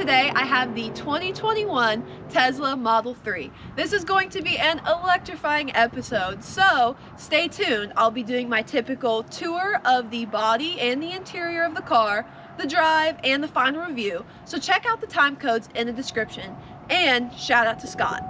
today I have the 2021 Tesla Model 3. This is going to be an electrifying episode, so stay tuned. I'll be doing my typical tour of the body and the interior of the car, the drive, and the final review. So check out the time codes in the description, and shout out to Scott.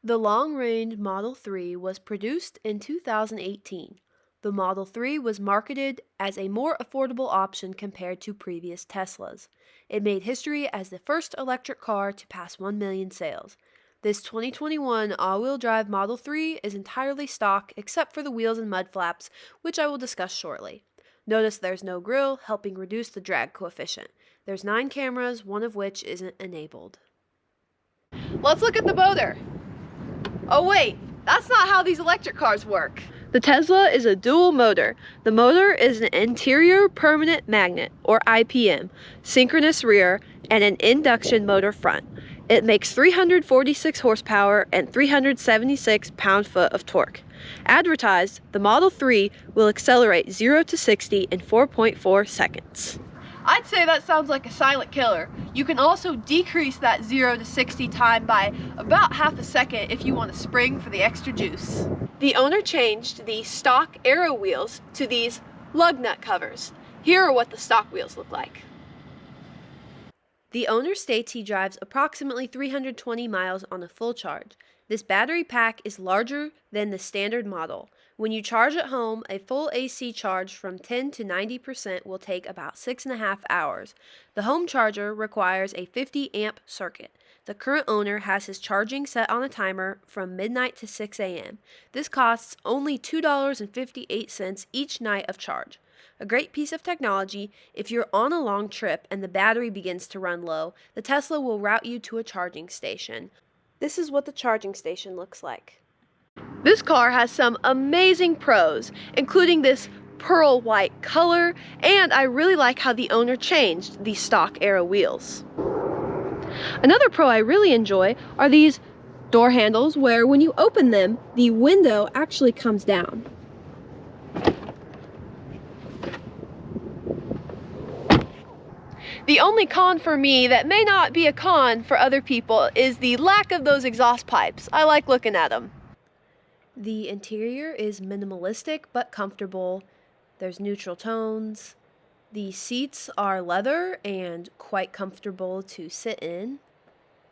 The long-range Model 3 was produced in 2018. The Model 3 was marketed as a more affordable option compared to previous Teslas. It made history as the first electric car to pass 1 million sales. This 2021 all-wheel drive Model 3 is entirely stock except for the wheels and mud flaps, which I will discuss shortly. Notice there's no grille, helping reduce the drag coefficient. There's 9 cameras, one of which isn't enabled. Let's look at the motor. Oh wait, that's not how these electric cars work. The Tesla is a dual motor. The motor is an interior permanent magnet, or IPM, synchronous rear, and an induction motor front. It makes 346 horsepower and 376 pound-foot of torque. Advertised, the Model 3 will accelerate 0 to 60 in 4.4 seconds. I'd say that sounds like a silent killer. You can also decrease that 0 to 60 time by about half a second if you want to spring for the extra juice. The owner changed the stock aero wheels to these lug nut covers. Here are what the stock wheels look like. The owner states he drives approximately 320 miles on a full charge. This battery pack is larger than the standard model. When you charge at home, a full AC charge from 10 to 90% will take about 6.5 hours. The home charger requires a 50 amp circuit. The current owner has his charging set on a timer from midnight to 6 a.m. This costs only $2.58 each night of charge. A great piece of technology. If you're on a long trip and the battery begins to run low, the Tesla will route you to a charging station. This is what the charging station looks like. This car has some amazing pros, including this pearl white color, and I really like how the owner changed the stock aero wheels. Another pro I really enjoy are these door handles where when you open them, the window actually comes down. The only con for me that may not be a con for other people is the lack of those exhaust pipes. I like looking at them. The interior is minimalistic but comfortable. There's neutral tones. The seats are leather and quite comfortable to sit in.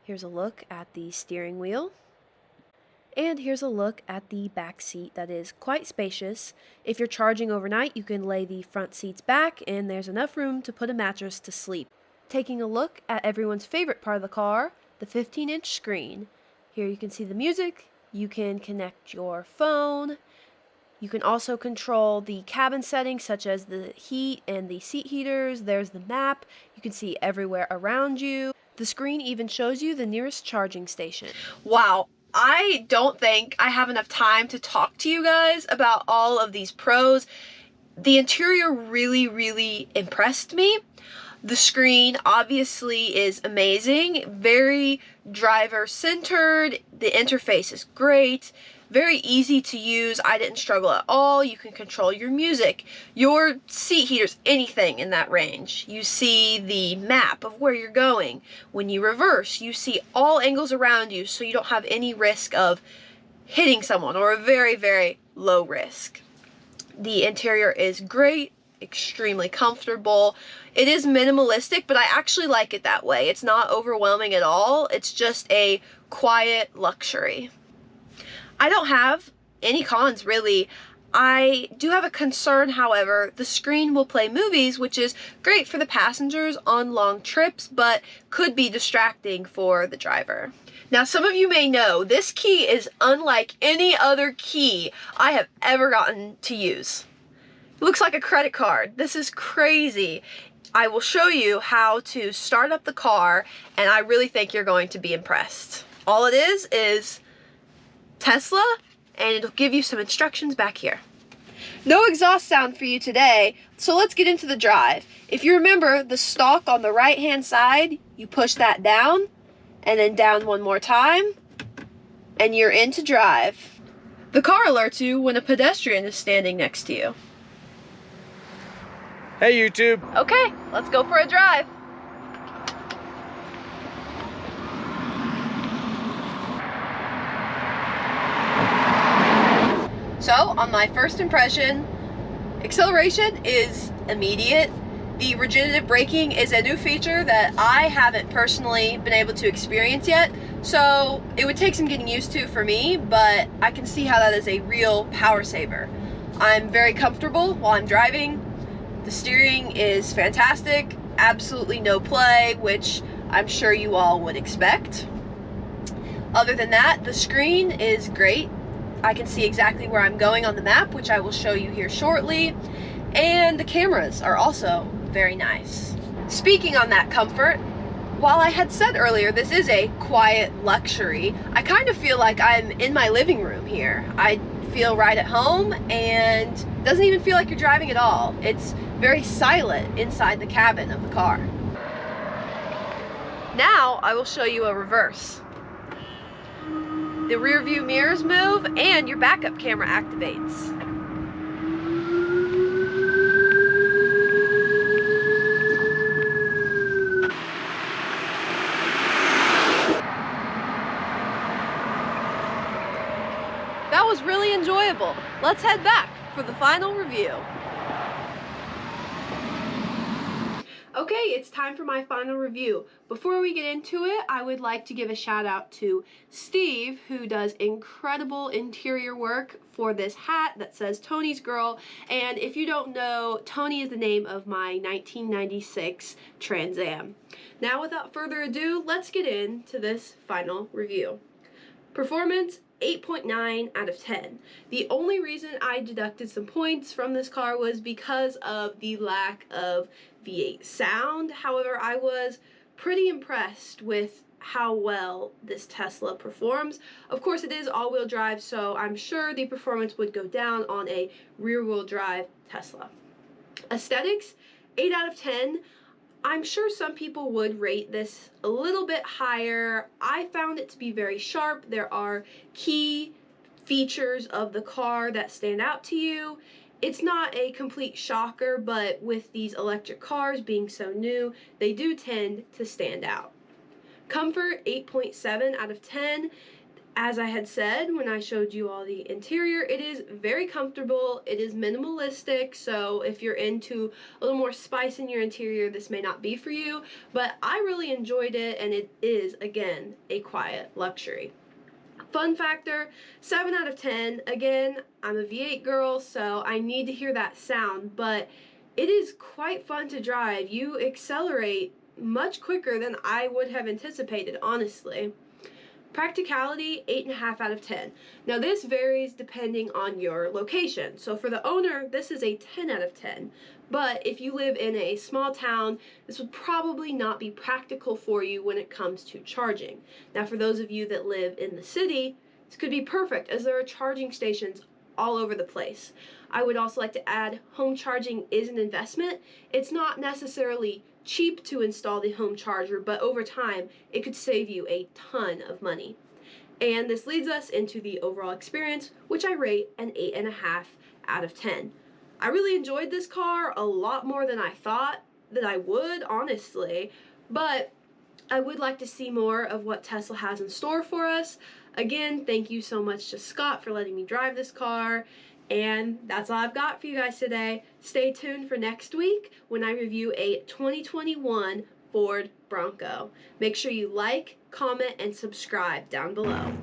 Here's a look at the steering wheel. And here's a look at the back seat that is quite spacious. If you're charging overnight, you can lay the front seats back and there's enough room to put a mattress to sleep. Taking a look at everyone's favorite part of the car, the 15-inch screen. Here you can see the music. You can connect your phone. You can also control the cabin settings such as the heat and the seat heaters. There's the map. You can see everywhere around you. The screen even shows you the nearest charging station. Wow, I don't think I have enough time to talk to you guys about all of these pros. The interior really impressed me. The screen obviously is amazing, very driver-centered, the interface is great, very easy to use, I didn't struggle at all. You can control your music, your seat heaters, anything in that range. You see the map of where you're going. When you reverse, you see all angles around you so you don't have any risk of hitting someone or a very low risk. The interior is great. Extremely comfortable. It is minimalistic, but I actually like it that way. It's not overwhelming at all. It's just a quiet luxury. I don't have any cons really. I do have a concern, however. The screen will play movies, which is great for the passengers on long trips, but could be distracting for the driver. Now, some of you may know this key is unlike any other key I have ever gotten to use. It looks like a credit card. This is crazy. I will show you how to start up the car, and I really think you're going to be impressed. All it is Tesla, and it'll give you some instructions back here. No exhaust sound for you today, so let's get into the drive. If you remember the stalk on the right-hand side, you push that down, and then down one more time, and you're into drive. The car alerts you when a pedestrian is standing next to you. Hey YouTube! Okay, let's go for a drive. So, on my first impression, acceleration is immediate. The regenerative braking is a new feature that I haven't personally been able to experience yet, so it would take some getting used to for me, but I can see how that is a real power saver. I'm very comfortable while I'm driving. The steering is fantastic, absolutely no play, which I'm sure you all would expect. Other than that, the screen is great. I can see exactly where I'm going on the map, which I will show you here shortly. And the cameras are also very nice. Speaking on that comfort, while I had said earlier this is a quiet luxury, I kind of feel like I'm in my living room here. I feel right at home, and it doesn't even feel like you're driving at all. It's very silent inside the cabin of the car. Now I will show you a reverse. The rear view mirrors move and your backup camera activates. That was really enjoyable. Let's head back for the final review. Okay, it's time for my final review. Before we get into it, I would like to give a shout out to Steve, who does incredible interior work for this hat that says Tony's Girl. And if you don't know, Tony is the name of my 1996 Trans Am. Now, without further ado, let's get into this final review. Performance, 8.9 out of 10. The only reason I deducted some points from this car was because of the lack of V8 sound. However, I was pretty impressed with how well this Tesla performs. Of course, it is all-wheel drive, so I'm sure the performance would go down on a rear-wheel drive Tesla. Aesthetics, 8 out of 10. I'm sure some people would rate this a little bit higher. I found it to be very sharp. There are key features of the car that stand out to you. It's not a complete shocker, but with these electric cars being so new, they do tend to stand out. Comfort, 8.7 out of 10. As I had said when I showed you all the interior, it is very comfortable, it is minimalistic, so if you're into a little more spice in your interior, this may not be for you, but I really enjoyed it, and it is, again, a quiet luxury. Fun factor, 7 out of 10. Again, I'm a V8 girl, so I need to hear that sound, but it is quite fun to drive. You accelerate much quicker than I would have anticipated, honestly. Practicality, 8.5 out of 10. Now this varies depending on your location. So for the owner, this is a 10 out of 10. But if you live in a small town, this would probably not be practical for you when it comes to charging. Now for those of you that live in the city, this could be perfect as there are charging stations all over the place. I would also like to add, home charging is an investment. It's not necessarily cheap to install the home charger, but over time it could save you a ton of money. And this leads us into the overall experience, which I rate an 8.5 out of 10. I really enjoyed this car a lot more than I thought that I would, honestly, but I would like to see more of what Tesla has in store for us. Again, thank you so much to Scott for letting me drive this car. And that's all I've got for you guys today. Stay tuned for next week when I review a 2021 Ford Bronco. Make sure you like, comment, and subscribe down below.